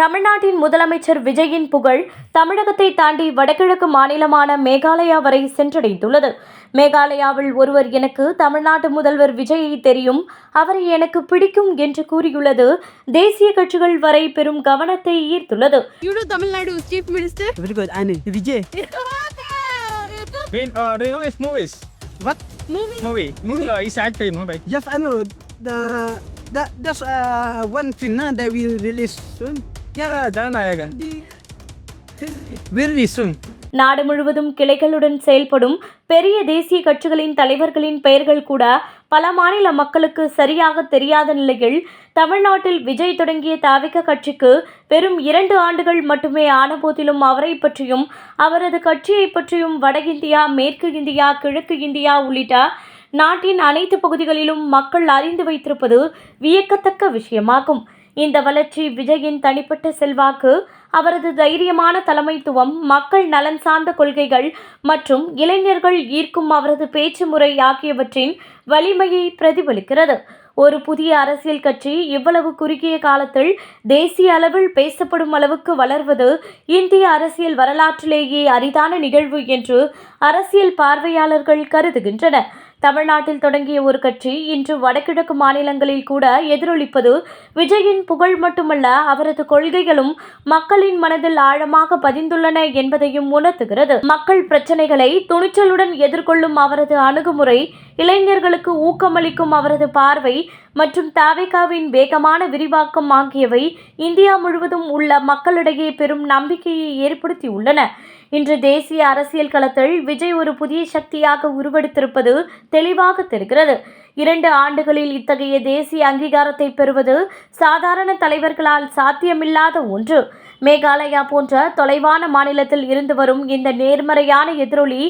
தமிழ்நாட்டின் முதலமைச்சர் விஜயின் புகழ் தமிழகத்தை தாண்டி வடகிழக்கு மாநிலமான மேகாலயா வரை சென்றடைந்துள்ளது. மேகாலயாவில் ஒருவர் எனக்கு தமிழ்நாட்டு முதல்வர் விஜயை தெரியும், அவரை எனக்கு பிடிக்கும் என்று கூறியுள்ளது தேசிய கட்சிகள் வரை பெரும் கவனத்தை ஈர்த்துள்ளது. Tamil Nadu Chief Minister? Very good, Annie. Vijay. Do you know his movies? What? Movie. He's actor in movie. Yes, I know. That's one film that will release soon. Yeah, Jananayagan. Very soon. நாடு முழுவதும் கிளைகளுடன் செயல்படும் பெரிய தேசிய கட்சிகளின் தலைவர்களின் பெயர்கள் கூட பல மாநில மக்களுக்கு சரியாக தெரியாத நிலையில் தமிழ்நாட்டில் விஜய் தொடங்கிய தவிக கட்சிக்கு வெறும் 2 ஆண்டுகள் மட்டுமே ஆன போதிலும் அவரை பற்றியும் அவரது கட்சியை பற்றியும் வட இந்தியா, மேற்கு இந்தியா, கிழக்கு இந்தியா உள்ளிட்ட நாட்டின் அனைத்து பகுதிகளிலும் மக்கள் அறிந்து வைத்திருப்பது வியக்கத்தக்க விஷயமாகும். இந்த வளர்ச்சி விஜயின் தனிப்பட்ட செல்வாக்கு, அவரது தைரியமான தலைமைத்துவம், மக்கள் நலன் சார்ந்த கொள்கைகள் மற்றும் இளைஞர்கள் ஈர்க்கும் அவரது பேச்சு முறை ஆகியவற்றின் வலிமையை பிரதிபலிக்கிறது. ஒரு புதிய அரசியல் கட்சி இவ்வளவு குறுகிய காலத்தில் தேசிய அளவில் பேசப்படும் அளவுக்கு வளர்வது இந்திய அரசியல் வரலாற்றிலேயே அரிதான நிகழ்வு என்று அரசியல் பார்வையாளர்கள் கருதுகின்றனர். தமிழ்நாட்டில் தொடங்கிய ஒரு கட்சி இன்று வடகிழக்கு மாநிலங்களில் கூட எதிரொலிப்பது விஜயின் புகழ் மட்டுமல்ல, அவரது கொள்கைகளும் மக்களின் மனதில் ஆழமாக பதிந்துள்ளன என்பதையும் உணர்த்துகிறது. மக்கள் பிரச்சனைகளை துணிச்சலுடன் எதிர்கொள்ளும் அவரது அணுகுமுறை, இளைஞர்களுக்கு ஊக்கமளிக்கும் அவரது பார்வை மற்றும் தவிகவின் வேகமான விரிவாக்கம் ஆகியவை இந்தியா முழுவதும் உள்ள மக்களிடையே பெரும் நம்பிக்கையை ஏற்படுத்தியுள்ளன. இன்று தேசிய அரசியல் களத்தில் விஜய் ஒரு புதிய சக்தியாக உருவெடுத்திருப்பது தெளிவாக தெரிகிறது. 2 ஆண்டுகளில் இத்தகைய தேசிய அங்கீகாரத்தை பெறுவது சாதாரண தலைவர்களால் சாத்தியமில்லாத ஒன்று. மேகாலயா போன்ற தொலைவான மாநிலத்தில் இருந்து வரும் இந்த நேர்மறையான எதிரொலி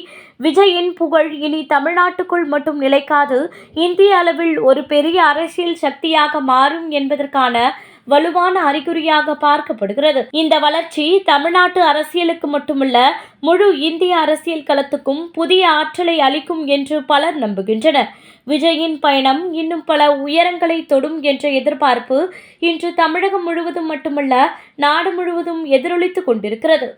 விஜயின் புகழ் இனி தமிழ்நாட்டுக்குள் மட்டும் நிலைக்காது, இந்திய அளவில் ஒரு பெரிய அரசியல் சக்தியாக மாறும் என்பதற்கான வலுவான அறிகுறியாக பார்க்கப்படுகிறது. இந்த வளர்ச்சி தமிழ்நாட்டு அரசியலுக்கு மட்டுமல்ல, முழு இந்திய அரசியல் களத்துக்கும் புதிய ஆற்றலை அளிக்கும் என்று பலர் நம்புகின்றனர். விஜயின் பயணம் இன்னும் பல உயரங்களை தொடும் என்ற எதிர்பார்ப்பு இன்று தமிழகம் முழுவதும் மட்டுமல்ல, நாடு முழுவதும் எதிரொலித்துக் கொண்டிருக்கிறது.